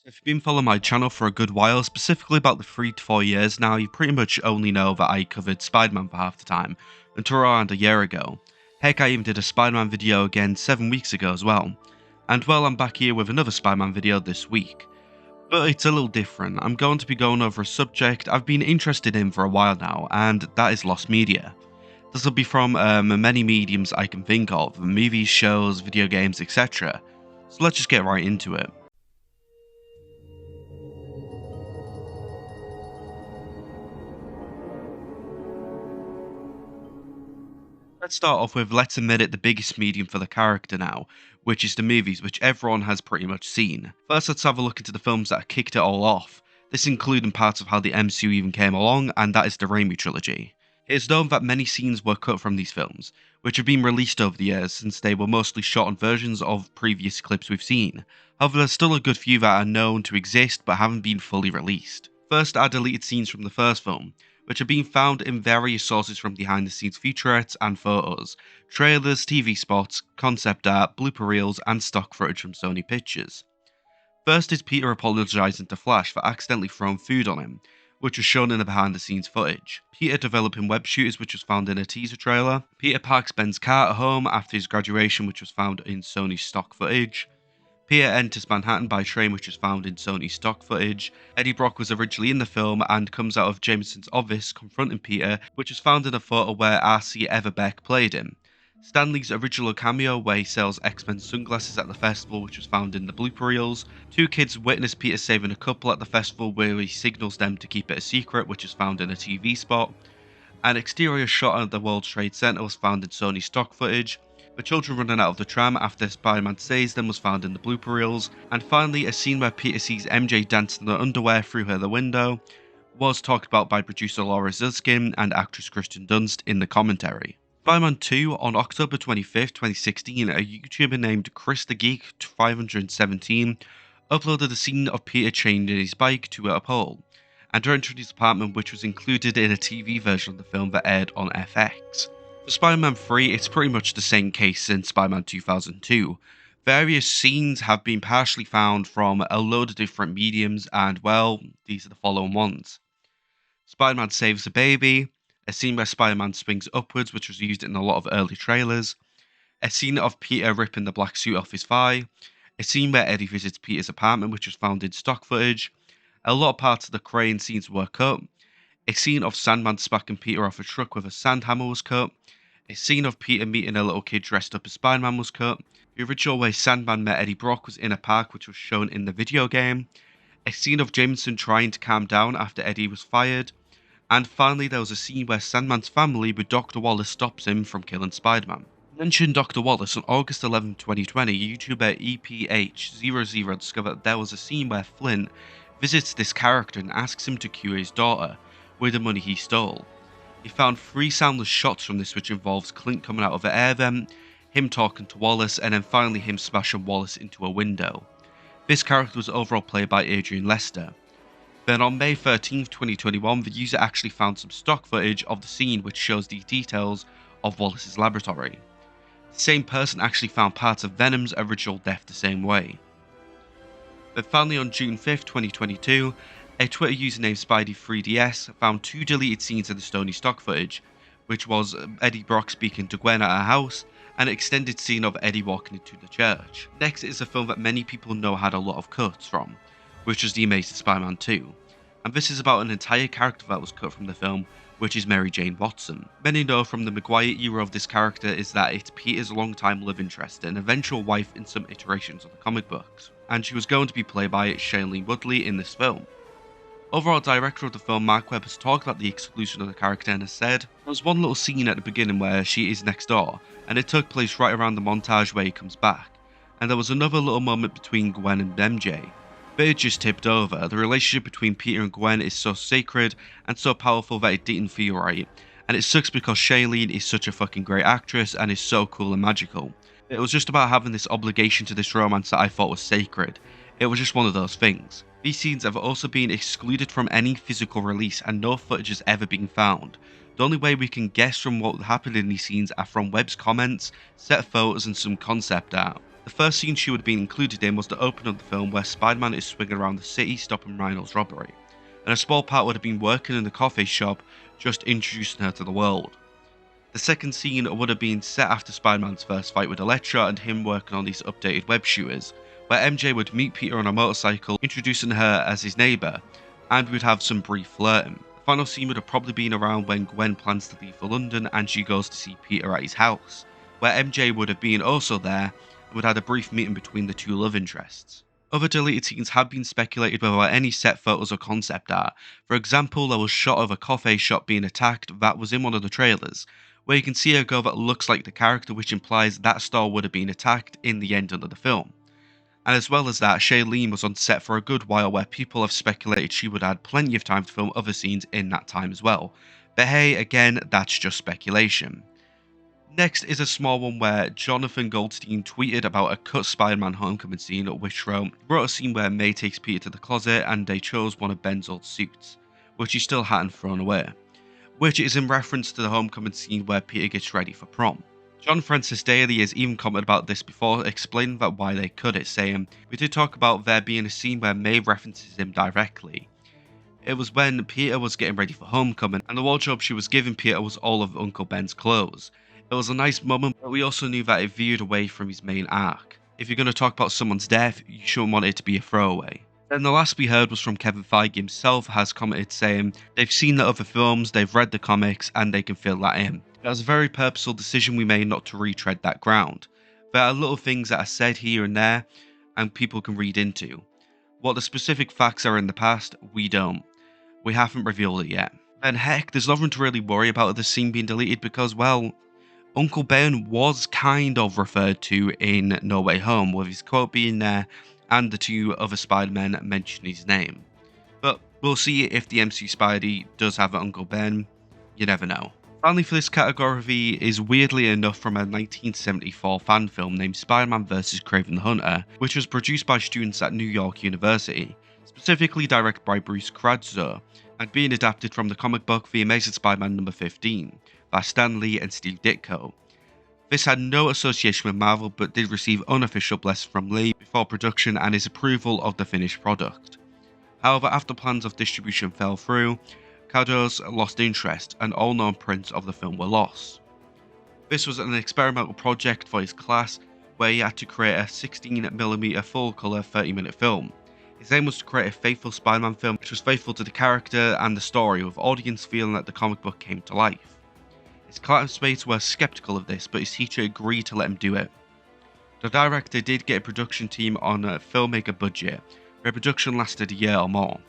If you've been following my channel for a good while, specifically about the 3 to 4 years now, you pretty much only know that I covered Spider-Man for half the time, until around a year ago. Heck, I even did a Spider-Man video again 7 weeks ago as well. And well, I'm back here with another Spider-Man video this week. But it's a little different. I'm going to be going over a subject I've been interested in for a while now, and that is lost media. This will be from many mediums I can think of, movies, shows, video games, etc. So let's just get right into it. Let's start off with, let's admit it, the biggest medium for the character now, which is the movies, which everyone has pretty much seen. First, let's have a look into the films that kicked it all off. This including parts of how the MCU even came along, and that is the Raimi trilogy. It is known that many scenes were cut from these films, which have been released over the years since they were mostly shot on versions of previous clips we've seen. However, there's still a good few that are known to exist but haven't been fully released. First are deleted scenes from the first film, which are being found in various sources from behind the scenes featurettes and photos, trailers, TV spots, concept art, blooper reels, and stock footage from Sony Pictures. First is Peter apologising to Flash for accidentally throwing food on him, which was shown in the behind the scenes footage. Peter developing web shooters, which was found in a teaser trailer. Peter parks Ben's car at home after his graduation, which was found in Sony's stock footage. Peter enters Manhattan by train, which is found in Sony's stock footage. Eddie Brock was originally in the film and comes out of Jameson's office confronting Peter, which is found in a photo where R.C. Everbeck played him. Stan Lee's original cameo where he sells X-Men sunglasses at the festival, which was found in the blooper reels. Two kids witness Peter saving a couple at the festival where he signals them to keep it a secret, which is found in a TV spot. An exterior shot of the World Trade Center was found in Sony stock footage. The children running out of the tram after Spider-Man saves them was found in the blooper reels, and finally a scene where Peter sees MJ dancing in her underwear through the window was talked about by producer Laura Ziskin and actress Kristen Dunst in the commentary. Spider-Man 2 on October 25th, 2016, a YouTuber named Chris the Geek 517 uploaded a scene of Peter chained in his bike to a pole, and entering his apartment, which was included in a TV version of the film that aired on FX. For Spider-Man 3, it's pretty much the same case since Spider-Man 2002. Various scenes have been partially found from a load of different mediums, and well, these are the following ones. Spider-Man saves a baby, a scene where Spider-Man swings upwards, which was used in a lot of early trailers, a scene of Peter ripping the black suit off his thigh, a scene where Eddie visits Peter's apartment, which was found in stock footage, a lot of parts of the crane scenes were cut, a scene of Sandman smacking Peter off a truck with a sandhammer was cut, a scene of Peter meeting a little kid dressed up as Spider-Man was cut. The original way Sandman met Eddie Brock was in a park, which was shown in the video game. A scene of Jameson trying to calm down after Eddie was fired. And finally, there was a scene where Sandman's family with Dr. Wallace stops him from killing Spider-Man. Mentioned Dr. Wallace on August 11, 2020, YouTuber EPH00 discovered that there was a scene where Flint visits this character and asks him to cure his daughter with the money he stole. He found 3 soundless shots from this, which involves Clint coming out of an air vent, him talking to Wallace, and then finally him smashing Wallace into a window. This character was overall played by Adrian Lester. Then on May 13th, 2021, the user actually found some stock footage of the scene which shows the details of Wallace's laboratory. The same person actually found parts of Venom's original death the same way. Then finally on June 5th, 2022, a Twitter user named Spidey3DS found 2 deleted scenes of the Sony stock footage, which was Eddie Brock speaking to Gwen at her house, and an extended scene of Eddie walking into the church. Next is a film that many people know had a lot of cuts from, which was The Amazing Spider-Man 2, and this is about an entire character that was cut from the film, which is Mary Jane Watson. Many know from the Maguire era of this character is that it's Peter's longtime love interest and eventual wife in some iterations of the comic books, and she was going to be played by Shailene Woodley in this film. Overall director of the film, Mark Webb, has talked about the exclusion of the character and has said, "There was one little scene at the beginning where she is next door, and it took place right around the montage where he comes back, and there was another little moment between Gwen and MJ. But it just tipped over. The relationship between Peter and Gwen is so sacred and so powerful that it didn't feel right, and it sucks because Shailene is such a fucking great actress and is so cool and magical. It was just about having this obligation to this romance that I thought was sacred. It was just one of those things. These scenes have also been excluded from any physical release and no footage has ever been found. The only way we can guess from what happened in these scenes are from Webb's comments, set photos and some concept art. The first scene she would have been included in was the opening of the film where Spider-Man is swinging around the city stopping Rhino's robbery, and a small part would have been working in the coffee shop, just introducing her to the world. The second scene would have been set after Spider-Man's first fight with Elektra and him working on these updated web shooters, where MJ would meet Peter on a motorcycle, introducing her as his neighbour, and we'd have some brief flirting. The final scene would have probably been around when Gwen plans to leave for London and she goes to see Peter at his house, where MJ would have been also there and would have had a brief meeting between the two love interests. Other deleted scenes have been speculated without any set photos or concept art. For example, there was a shot of a coffee shop being attacked that was in one of the trailers, where you can see a girl that looks like the character, which implies that store would have been attacked in the end of the film. And as well as that, Shailene was on set for a good while, where people have speculated she would have had plenty of time to film other scenes in that time as well. But hey, again, that's just speculation. Next is a small one where Jonathan Goldstein tweeted about a cut Spider-Man Homecoming scene, which wrote a scene where May takes Peter to the closet and they chose one of Ben's old suits, which he still hadn't thrown away, which is in reference to the Homecoming scene where Peter gets ready for prom. John Francis Daly has even commented about this before, explaining that why they cut it, saying, "We did talk about there being a scene where May references him directly. It was when Peter was getting ready for Homecoming, and the wardrobe she was giving Peter was all of Uncle Ben's clothes. It was a nice moment, but we also knew that it veered away from his main arc. If you're going to talk about someone's death, you shouldn't want it to be a throwaway." Then the last we heard was from Kevin Feige himself, has commented saying, "They've seen the other films, they've read the comics, and they can fill that in. It was a very purposeful decision we made not to retread that ground. There are little things that are said here and there, and people can read into. What the specific facts are in the past, we don't. We haven't revealed it yet." And heck, there's nothing to really worry about the scene being deleted because, well, Uncle Ben was kind of referred to in No Way Home, with his quote being there and the two other Spider-Men mentioning his name. But we'll see if the MCU Spidey does have an Uncle Ben. You never know. Finally for this category is weirdly enough from a 1974 fan film named Spider-Man vs. Kraven the Hunter, which was produced by students at New York University, specifically directed by Bruce Kratzer, and being adapted from the comic book The Amazing Spider-Man number 15 by Stan Lee and Steve Ditko. This had no association with Marvel but did receive unofficial blessing from Lee before production and his approval of the finished product. However, after plans of distribution fell through, Kratzer lost interest and all known prints of the film were lost. This was an experimental project for his class where he had to create a 16mm full-colour 30-minute film. His aim was to create a faithful Spider-Man film which was faithful to the character and the story, with audience feeling that the comic book came to life. His classmates were skeptical of this, but his teacher agreed to let him do it. The director did get a production team on a filmmaker budget, where production lasted a year or more.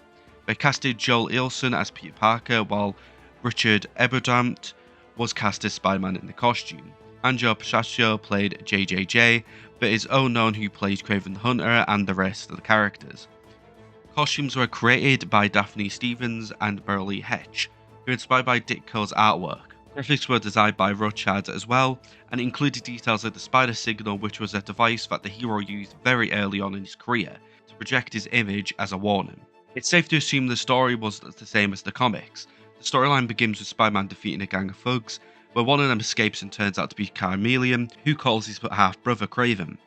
They casted Joel Ilson as Peter Parker, while Richard Eberdampt was cast as Spider-Man in the costume. Anjo Pasaccio played JJJ, but is unknown who played Kraven the Hunter and the rest of the characters. Costumes were created by Daphne Stevens and Merle Hetch, who were inspired by Ditko's artwork. Graphics were designed by Rochard as well, and included details of the Spider Signal, which was a device that the hero used very early on in his career to project his image as a warning. It's safe to assume the story was the same as the comics. The storyline begins with Spider-Man defeating a gang of thugs, where one of them escapes and turns out to be Chameleon, who calls his half-brother Kraven.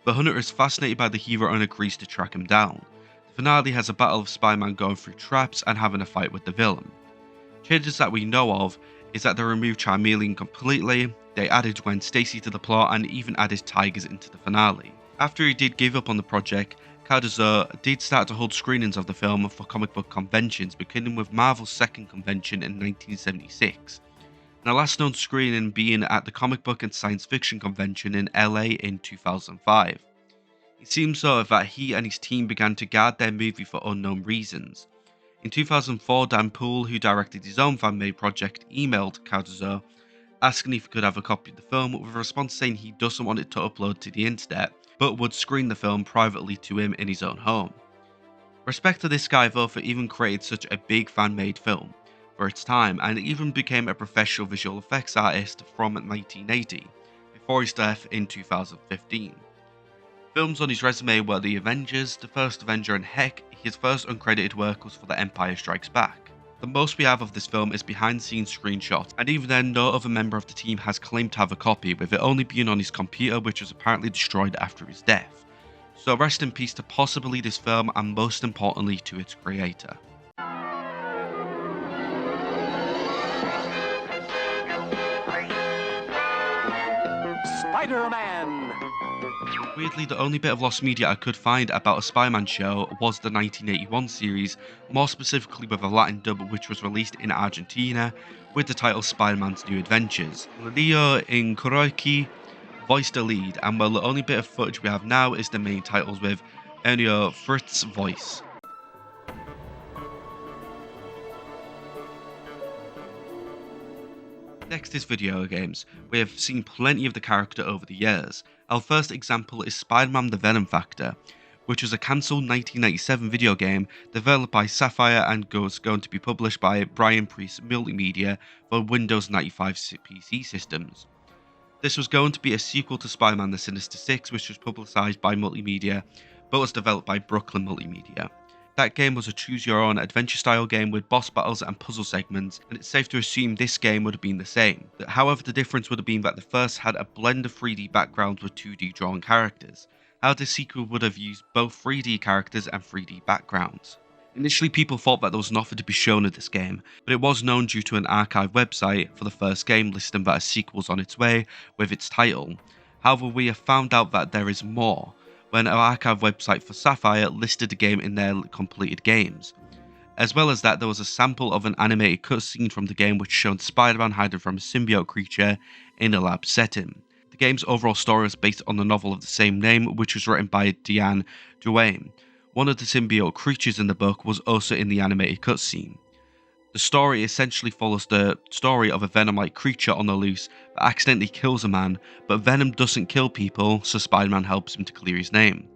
The Hunter is fascinated by the hero and agrees to track him down. The finale has a battle of Spider-Man going through traps and having a fight with the villain. Changes that we know of is that they removed Chameleon completely, they added Gwen Stacy to the plot, and even added tigers into the finale. After he did give up on the project, Kratzer did start to hold screenings of the film for comic book conventions, beginning with Marvel's second convention in 1976, and the last known screening being at the Comic Book and Science Fiction Convention in LA in 2005. It seems though that he and his team began to guard their movie for unknown reasons. In 2004, Dan Poole, who directed his own fan-made project, emailed Kratzer asking if he could have a copy of the film, with a response saying he doesn't want it to upload to the internet, but would screen the film privately to him in his own home. Respect to this guy though for even creating such a big fan-made film for its time, and even became a professional visual effects artist from 1980, before his death in 2015. Films on his resume were The Avengers, The First Avenger, and heck, his first uncredited work was for The Empire Strikes Back. The most we have of this film is behind the scenes screenshots, and even then no other member of the team has claimed to have a copy, with it only being on his computer, which was apparently destroyed after his death. So rest in peace to possibly this film, and most importantly to its creator. Spider-Man! Weirdly, the only bit of lost media I could find about a Spider-Man show was the 1981 series, more specifically with a Latin dub which was released in Argentina with the title Spider-Man's New Adventures. Leo Incoroiki voiced the lead, and well, the only bit of footage we have now is the main titles with Ennio Fritz's voice. Next is video games. We have seen plenty of the character over the years. Our first example is Spider-Man The Venom Factor, which was a cancelled 1997 video game developed by Sapphire and was going to be published by Brian Priest Multimedia for Windows 95 PC systems. This was going to be a sequel to Spider-Man The Sinister Six, which was publicised by Multimedia, but was developed by Brooklyn Multimedia. That game was a choose-your-own adventure-style game with boss battles and puzzle segments, and it's safe to assume this game would have been the same. However, the difference would have been that the first had a blend of 3D backgrounds with 2D drawn characters. How the sequel would have used both 3D characters and 3D backgrounds. Initially, people thought that there was nothing to be shown of this game, but it was known due to an archive website for the first game listing that a sequel was on its way with its title. However, we have found out that there is more, when an archive website for Sapphire listed the game in their completed games. As well as that, there was a sample of an animated cutscene from the game which showed Spider-Man hiding from a symbiote creature in a lab setting. The game's overall story was based on the novel of the same name, which was written by Diane Duane. One of the symbiote creatures in the book was also in the animated cutscene. The story essentially follows the story of a Venom-like creature on the loose that accidentally kills a man, but Venom doesn't kill people, so Spider-Man helps him to clear his name.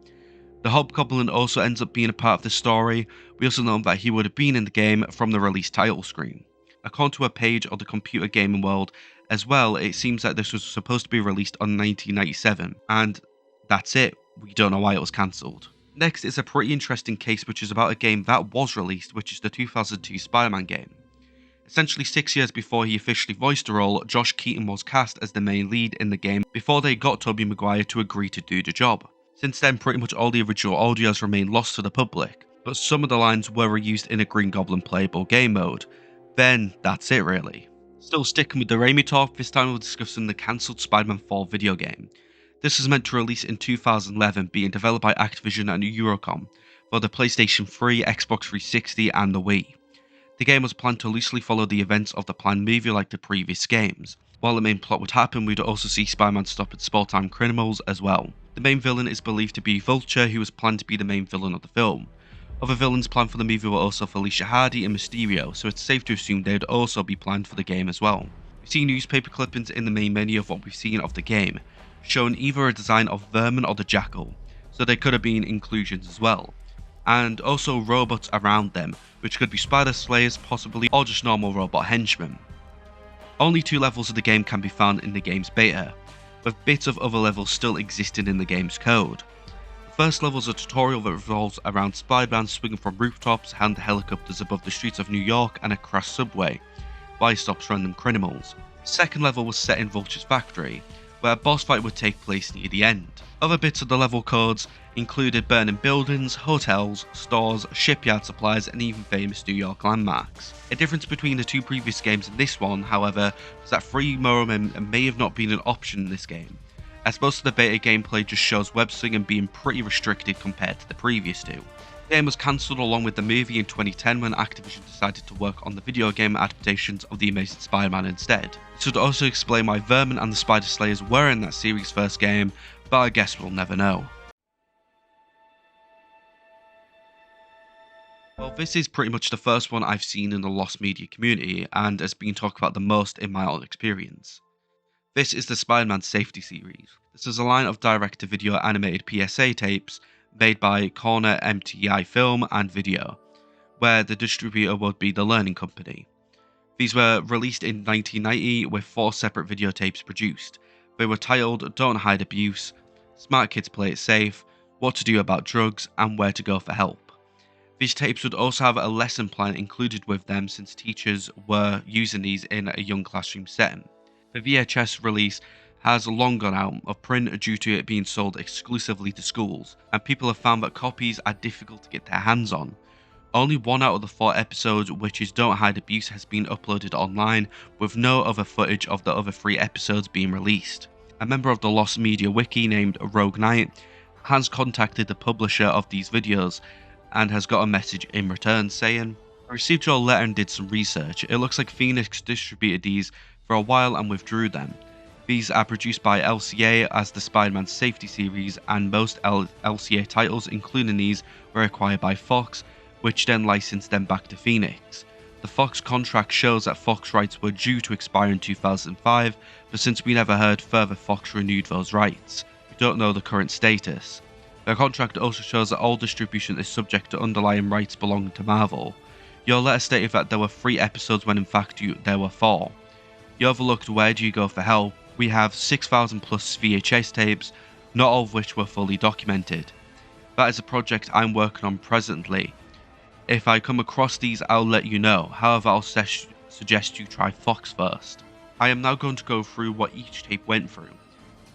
The Hobgoblin also ends up being a part of the story. We also know that he would have been in the game from the release title screen. According to a page of the Computer Gaming World as well, it seems that this was supposed to be released on 1997, and that's it. We don't know why it was cancelled. Next is a pretty interesting case which is about a game that was released, which is the 2002 Spider-Man game. Essentially 6 years before he officially voiced the role, Josh Keaton was cast as the main lead in the game before they got Tobey Maguire to agree to do the job. Since then, pretty much all the original audio has remained lost to the public, but some of the lines were reused in a Green Goblin playable game mode. Then, that's it really. Still sticking with the Raimi talk, this time we're discussing the cancelled Spider-Man 4 video game. This was meant to release in 2011, being developed by Activision and Eurocom for the PlayStation 3, Xbox 360 and the Wii. The game was planned to loosely follow the events of the planned movie like the previous games. While the main plot would happen, we'd also see Spider-Man stop at small-time criminals as well. The main villain is believed to be Vulture, who was planned to be the main villain of the film. Other villains planned for the movie were also Felicia Hardy and Mysterio, so it's safe to assume they would also be planned for the game as well. We see newspaper clippings in the main menu of what we've seen of the game, showing either a design of Vermin or the Jackal, so there could have been inclusions as well. And also robots around them, which could be Spider Slayers possibly, or just normal robot henchmen. Only 2 levels of the game can be found in the game's beta, with bits of other levels still existing in the game's code. The first level is a tutorial that revolves around Spider-Man swinging from rooftops and helicopters above the streets of New York and a crashed subway, while he stops random criminals. The second level was set in Vulture's factory, where a boss fight would take place near the end. Other bits of the level codes included burning buildings, hotels, stores, shipyard supplies, and even famous New York landmarks. A difference between the 2 previous games and this one, however, was that free movement may have not been an option in this game, as most of the beta gameplay just shows web swinging being pretty restricted compared to the previous 2. The game was cancelled along with the movie in 2010 when Activision decided to work on the video game adaptations of The Amazing Spider-Man instead. This would also explain why Vermin and the Spider Slayers were in that series' first game, but I guess we'll never know. Well, this is pretty much the first one I've seen in the lost media community, and has been talked about the most in my own experience. This is the Spider-Man Safety Series. This is a line of direct-to-video animated PSA tapes made by Corner MTI Film and Video, where the distributor would be the Learning Company. These were released in 1990 with 4 separate videotapes produced. They were titled Don't Hide Abuse, Smart Kids Play It Safe, What to Do About Drugs, and Where to Go for Help. These tapes would also have a lesson plan included with them since teachers were using these in a young classroom setting. The VHS release has long gone out of print due to it being sold exclusively to schools, and people have found that copies are difficult to get their hands on. Only one out of the 4 episodes, which is Don't Hide Abuse, has been uploaded online, with no other footage of the other 3 episodes being released. A member of the Lost Media Wiki named Rogue Knight has contacted the publisher of these videos and has got a message in return saying, "I received your letter and did some research. It looks like Phoenix distributed these for a while and withdrew them. These are produced by LCA as the Spider-Man Safety series, and most LCA titles, including these, were acquired by Fox, which then licensed them back to Phoenix. The Fox contract shows that Fox rights were due to expire in 2005, but since we never heard further, Fox renewed those rights. We don't know the current status. The contract also shows that all distribution is subject to underlying rights belonging to Marvel. Your letter stated that there were 3 episodes when in fact there were 4. You overlooked Where Do You Go for Help. We have 6,000 plus VHS tapes, not all of which were fully documented. That is a project I'm working on presently. If I come across these, I'll let you know. However, I'll suggest you try Fox first." I am now going to go through what each tape went through.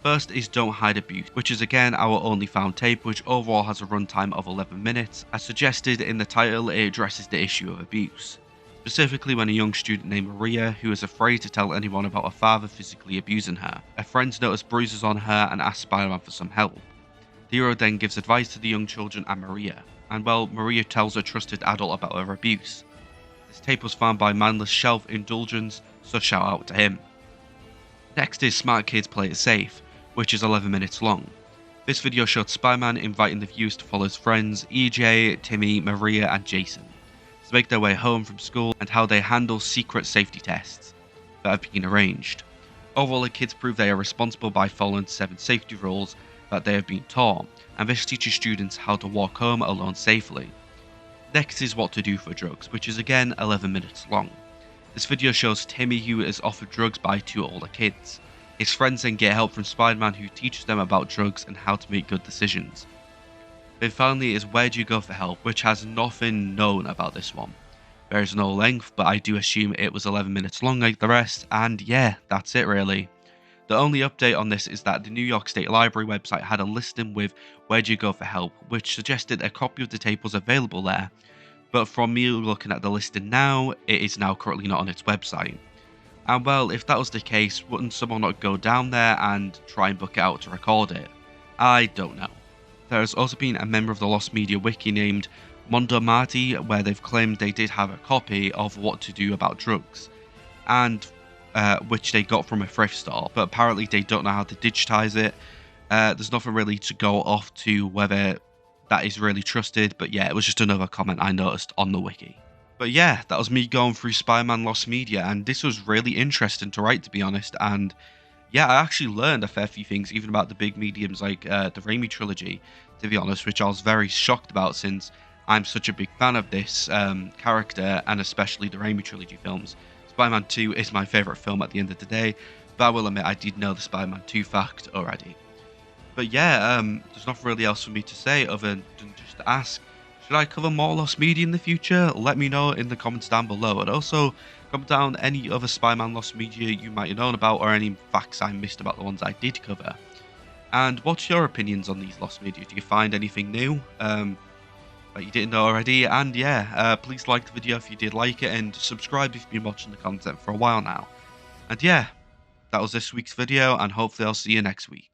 First is Don't Hide Abuse, which is again our only found tape, which overall has a runtime of 11 minutes. As suggested in the title, it addresses the issue of abuse. Specifically when a young student named Maria, who is afraid to tell anyone about her father physically abusing her. Her friends notice bruises on her and ask Spider-Man for some help. The hero then gives advice to the young children and Maria, and well, Maria tells a trusted adult about her abuse. This tape was found by Manless Shelf Indulgence, so shout out to him. Next is Smart Kids Play It Safe, which is 11 minutes long. This video showed Spider-Man inviting the viewers to follow his friends EJ, Timmy, Maria and Jason to make their way home from school, and how they handle secret safety tests that have been arranged. Overall, the kids prove they are responsible by following 7 safety rules that they have been taught, and this teaches students how to walk home alone safely. Next is What to Do for Drugs, which is again 11 minutes long. This video shows Timmy, who is offered drugs by 2 older kids. His friends then get help from Spider-Man, who teaches them about drugs and how to make good decisions. Then finally is Where Do You Go for Help, which has nothing known about this one. There is no length, but I do assume it was 11 minutes long like the rest, and yeah, that's it really. The only update on this is that the New York State Library website had a listing with Where Do You Go for Help, which suggested a copy of the tape was available there, but from me looking at the listing now, it is now currently not on its website. And well, if that was the case, wouldn't someone not go down there and try and book it out to record it? I don't know. There has also been a member of the Lost Media Wiki named Mondo Marty, where they've claimed they did have a copy of What to Do About Drugs, and which they got from a thrift store, but apparently they don't know how to digitize it. There's nothing really to go off to whether that is really trusted, but yeah, it was just another comment I noticed on the wiki. But yeah, that was me going through Spider-Man Lost Media, and this was really interesting to write, to be honest. And yeah, I actually learned a fair few things, even about the big mediums like the Raimi trilogy, to be honest, which I was very shocked about since I'm such a big fan of this character, and especially the Raimi trilogy films. Spider-Man 2 is my favourite film at the end of the day, but I will admit I did know the Spider-Man 2 fact already. But yeah, there's nothing really else for me to say other than just to ask, should I cover more Lost Media in the future? Let me know in the comments down below, and also comment down any other Spider-Man Lost Media you might have known about, or any facts I missed about the ones I did cover. And what's your opinions on these Lost Media? Do you find anything new that you didn't know already? And yeah, please like the video if you did like it, and subscribe if you've been watching the content for a while now. And yeah, that was this week's video, and hopefully I'll see you next week.